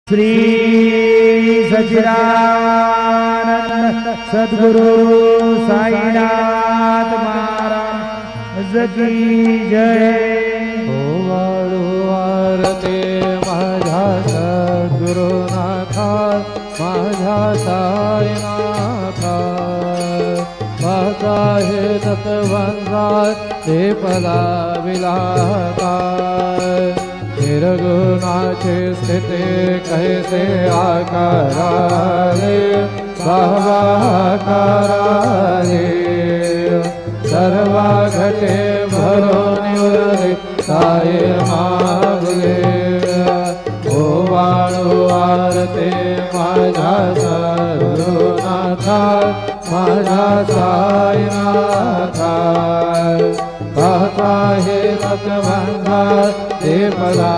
श्री सच्चिदानंद सद्गुरु साईनाथ महाराज की जय। ओवाळू आरती माझ्या सद्गुरुनाथा माझ्या साईनाथा माझा हे तत्वंगा ते पदा विलाका निर्गुणाची स्थिती कैसे आकाराले भावाकाराले सर्वा घटे भरून उरले साई मागले ओवाळू आरती माझ्या सद्गुरुनाथा माझ्या साईनाथा पाहता हे तत्वंगा ते पदा